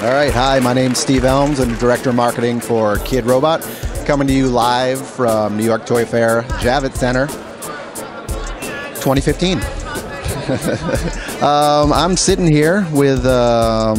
All right, hi, my name's Steve Elmes. I'm the Director of Marketing for Kidrobot, coming to you live from New York Toy Fair, Javits Center, 2015. I'm sitting here with a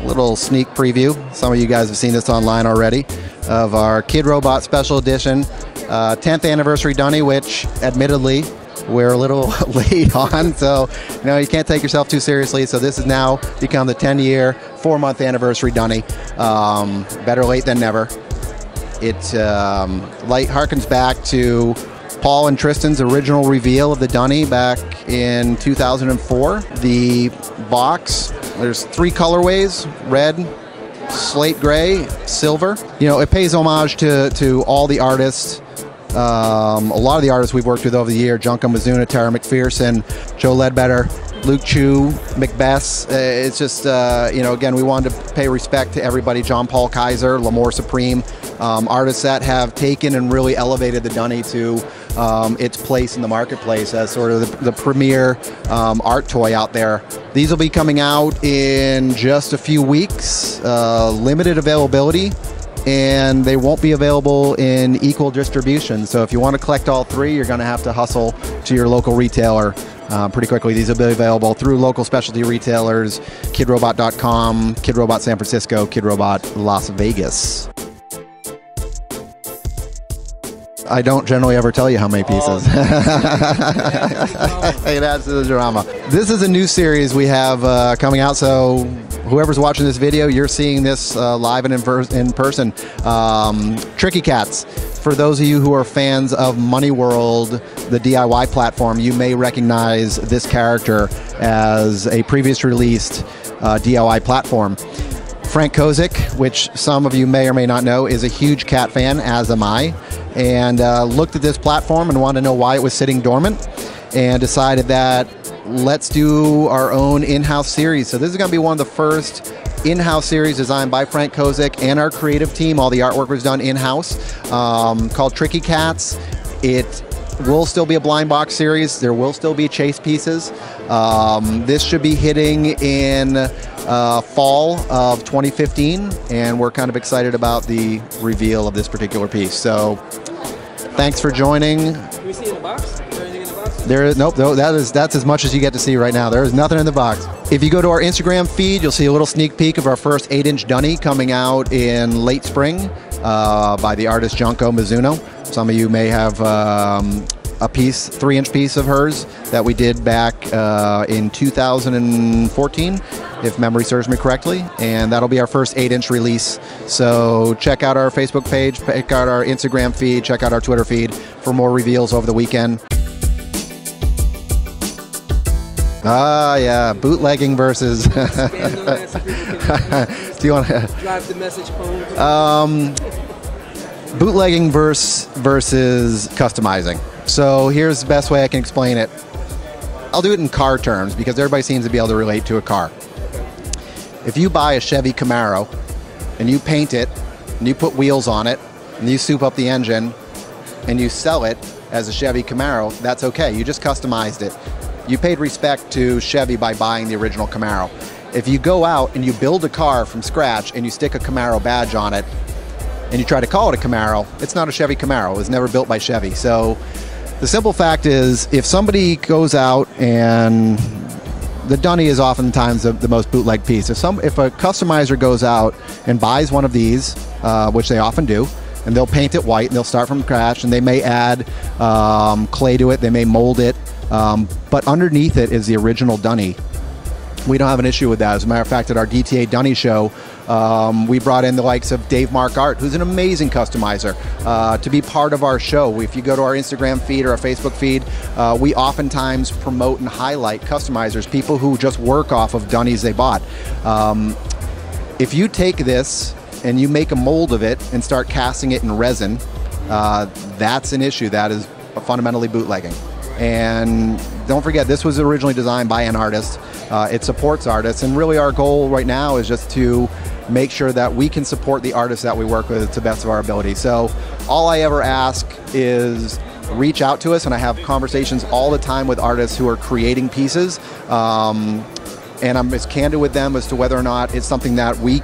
little sneak preview. Some of you guys have seen this online already, of our Kidrobot Special Edition 10th Anniversary Donny, which admittedly we're a little late on, so you can't take yourself too seriously. So this has now become the 10-year, 4-month anniversary Donny. Better late than never. It harkens back to Paul and Tristan's original reveal of the Donny back in 2004. The box, there's 3 colorways: red, slate gray, silver. It pays homage to all the artists. A lot of the artists we've worked with over the year: Junko Mizuna, Tara McPherson, Joe Ledbetter, Luke Chu, Macbeth. It's just, again, we wanted to pay respect to everybody. John Paul Kaiser, L'Amour Supreme, artists that have taken and really elevated the Donny to its place in the marketplace as sort of the premier art toy out there. These will be coming out in just a few weeks, limited availability, and they won't be available in equal distribution. So if you want to collect all 3, you're going to have to hustle to your local retailer pretty quickly. These will be available through local specialty retailers: Kidrobot.com, Kidrobot San Francisco, Kidrobot Las Vegas. I don't generally ever tell you how many pieces. It adds to the drama. This is a new series we have coming out, so whoever's watching this video, you're seeing this live and in person. Tricky Cats. For those of you who are fans of Money World, the DIY platform, you may recognize this character as a previously released DIY platform. Frank Kozik, which some of you may or may not know, is a huge cat fan, as am I, and looked at this platform and wanted to know why it was sitting dormant, and decided that let's do our own in-house series. So this is going to be one of the first in-house series designed by Frank Kozik and our creative team. All the artwork was done in-house, called Tricky Cats. It will still be a blind box series. There will still be chase pieces. This should be hitting in fall of 2015, and we're kind of excited about the reveal of this particular piece. So thanks for joining. Can we see it in the box? Is there anything in the box? Nope, that's as much as you get to see right now. There is nothing in the box. If you go to our Instagram feed, you'll see a little sneak peek of our first 8-inch Donny coming out in late spring by the artist Junko Mizuna. Some of you may have a 3-inch piece of hers that we did back in 2014, if memory serves me correctly, and that'll be our first 8-inch release. So check out our Facebook page, check out our Instagram feed, check out our Twitter feed for more reveals over the weekend. Yeah, bootlegging versus. Do you want to drive the message home? Bootlegging versus customizing. So here's the best way I can explain it. I'll do it in car terms because everybody seems to be able to relate to a car. If you buy a Chevy Camaro and you paint it and you put wheels on it and you soup up the engine and you sell it as a Chevy Camaro, that's okay. You just customized it. You paid respect to Chevy by buying the original Camaro. If you go out and you build a car from scratch and you stick a Camaro badge on it and you try to call it a Camaro, it's not a Chevy Camaro. It was never built by Chevy. So the simple fact is, if somebody goes out, and the Donny is oftentimes the most bootleg piece. If a customizer goes out and buys one of these, which they often do, and they'll paint it white and they'll start from scratch, and they may add clay to it, they may mold it, but underneath it is the original Donny. We don't have an issue with that. As a matter of fact, at our DTA Donny show, we brought in the likes of Dave Mark Art, who's an amazing customizer, to be part of our show. If you go to our Instagram feed or our Facebook feed, we oftentimes promote and highlight customizers, people who just work off of Donnies they bought. If you take this and you make a mold of it and start casting it in resin, that's an issue. That is fundamentally bootlegging. And don't forget, this was originally designed by an artist. It supports artists, and really our goal right now is just to make sure that we can support the artists that we work with to the best of our ability. So all I ever ask is reach out to us, and I have conversations all the time with artists who are creating pieces. and I'm as candid with them as to whether or not it's something that we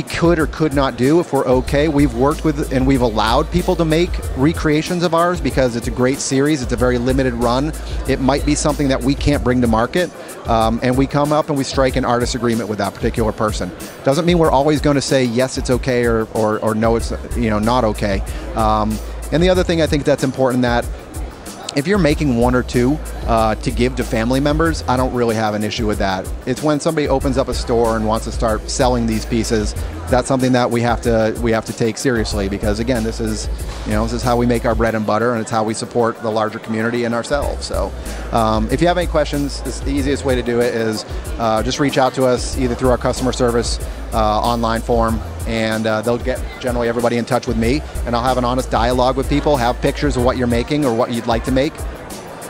could or could not do. If we're okay, we've worked with and we've allowed people to make recreations of ours because it's a great series, it's a very limited run. It might be something that we can't bring to market, and we come up and we strike an artist agreement with that particular person. Doesn't mean we're always going to say yes, it's okay, or no, it's not okay. And the other thing I think that's important, that if you're making one or two to give to family members, I don't really have an issue with that. It's when somebody opens up a store and wants to start selling these pieces, that's something that we have to take seriously, because again, this is how we make our bread and butter, and it's how we support the larger community and ourselves. So if you have any questions, the easiest way to do it is just reach out to us either through our customer service online form, and they'll get generally everybody in touch with me, and I'll have an honest dialogue with people, have pictures of what you're making or what you'd like to make.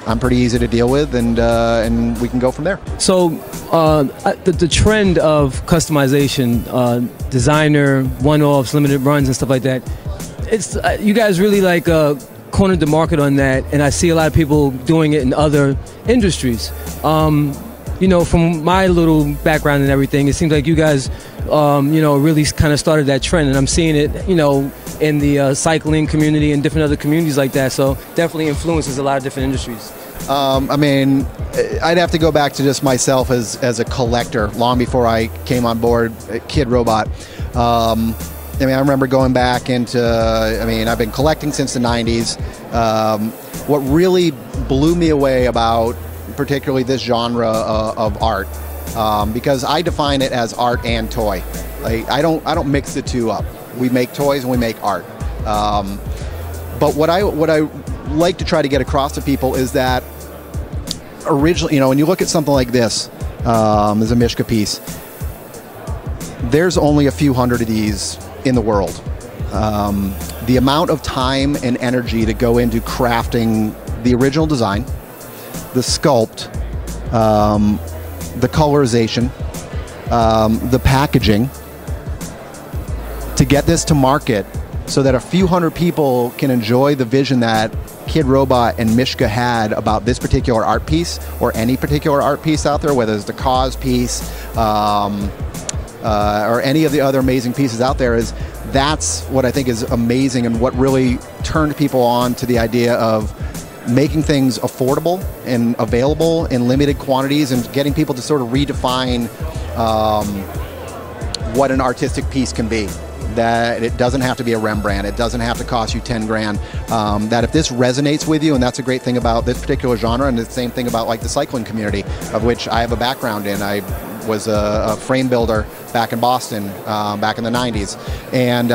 I'm pretty easy to deal with, and we can go from there. So the trend of customization, designer, one-offs, limited runs and stuff like that, it's you guys really like cornered the market on that, and I see a lot of people doing it in other industries. From my little background and everything, it seems like you guys really kind of started that trend, and I'm seeing it, in the cycling community and different other communities like that. So definitely influences a lot of different industries. I mean, I'd have to go back to just myself as a collector long before I came on board at Kidrobot. I remember going back into, I've been collecting since the 90s. What really blew me away about particularly this genre of art, because I define it as art and toy. Like, I don't mix the two up. We make toys and we make art. But what I like to try to get across to people is that originally, when you look at something like this, there's a Mishka piece. There's only a few hundred of these in the world. The amount of time and energy to go into crafting the original design, the sculpt, the colorization, the packaging, to get this to market so that a few hundred people can enjoy the vision that Kidrobot and Mishka had about this particular art piece, or any particular art piece out there, whether it's the Cause piece or any of the other amazing pieces out there. That's what I think is amazing, and what really turned people on to the idea of making things affordable and available in limited quantities, and getting people to sort of redefine what an artistic piece can be. That it doesn't have to be a Rembrandt, it doesn't have to cost you 10 grand. That if this resonates with you, and that's a great thing about this particular genre, and the same thing about like the cycling community, of which I have a background in. I was a frame builder back in Boston back in the 90s, and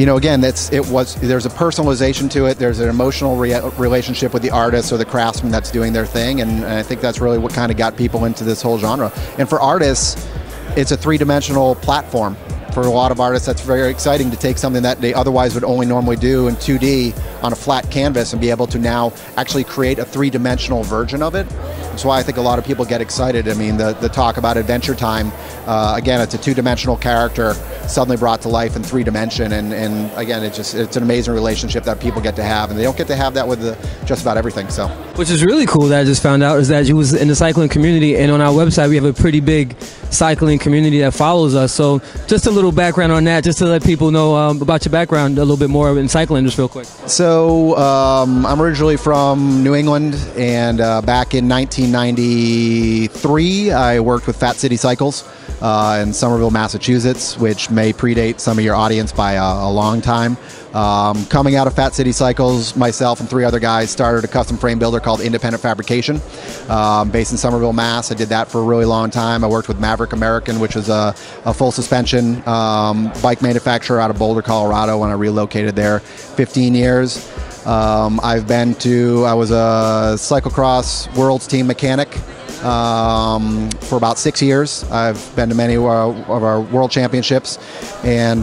again, there's a personalization to it. There's an emotional relationship with the artist or the craftsman that's doing their thing, and I think that's really what kind of got people into this whole genre. And for artists, it's a three-dimensional platform. For a lot of artists, that's very exciting to take something that they otherwise would only normally do in 2D on a flat canvas and be able to now actually create a three-dimensional version of it. That's why I think a lot of people get excited. The talk about Adventure Time, again, it's a two-dimensional character suddenly brought to life in 3D, and again, it's an amazing relationship that people get to have, and they don't get to have that with just about everything. So, which is really cool that I just found out, is that you was in the cycling community, and on our website we have a pretty big cycling community that follows us. So just a little background on that, just to let people know about your background a little bit more in cycling, just real quick. So I'm originally from New England, and back in 1993 I worked with Fat City Cycles in Somerville, Massachusetts, which may predate some of your audience by a long time. Coming out of Fat City Cycles, myself and 3 other guys started a custom frame builder called Independent Fabrication, based in Somerville, Mass. I did that for a really long time. I worked with Maverick American, which was a full suspension bike manufacturer out of Boulder, Colorado, when I relocated there 15 years. I was a cyclocross world's team mechanic for about 6 years. I've been to many of our world championships, and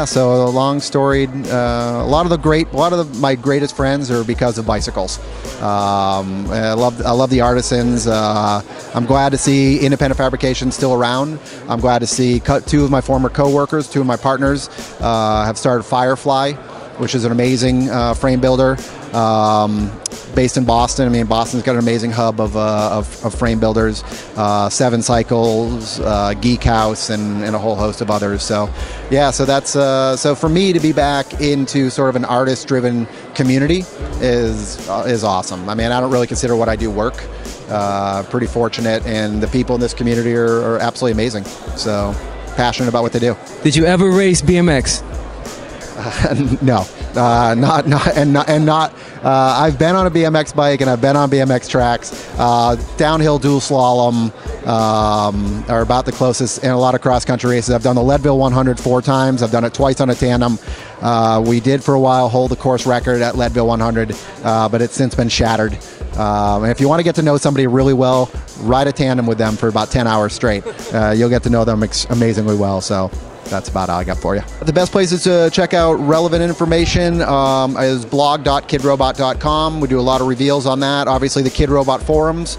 so a long story. A lot of my greatest friends are because of bicycles. I love the artisans. I'm glad to see Independent Fabrication still around. I'm glad to see 2 of my former co-workers, 2 of my partners have started Firefly, which is an amazing frame builder. based in Boston. I mean, Boston's got an amazing hub of frame builders, Seven Cycles, Geek House, and a whole host of others. So, yeah, so that's so for me to be back into sort of an artist-driven community is awesome. I mean, I don't really consider what I do work. Pretty fortunate, and the people in this community are absolutely amazing. So, passionate about what they do. Did you ever race BMX? No, not. I've been on a BMX bike and I've been on BMX tracks. Downhill dual slalom are about the closest, and a lot of cross country races. I've done the Leadville 100 4 times. I've done it twice on a tandem. We did for a while hold the course record at Leadville 100, but it's since been shattered. And if you want to get to know somebody really well, ride a tandem with them for about 10 hours straight. You'll get to know them amazingly well. So that's about all I got for you. The best places to check out relevant information is blog.kidrobot.com. We do a lot of reveals on that. Obviously, the Kidrobot forums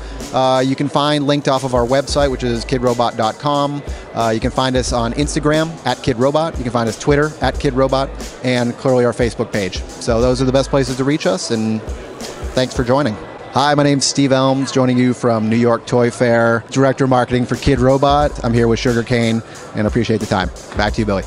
you can find linked off of our website, which is kidrobot.com. You can find us on Instagram @kidrobot. You can find us Twitter @kidrobot, and clearly our Facebook page. So those are the best places to reach us, and thanks for joining. Hi, my name's Steve Elmes, joining you from New York Toy Fair, Director of Marketing for Kidrobot. I'm here with SugarCayne, and appreciate the time. Back to you, Billy.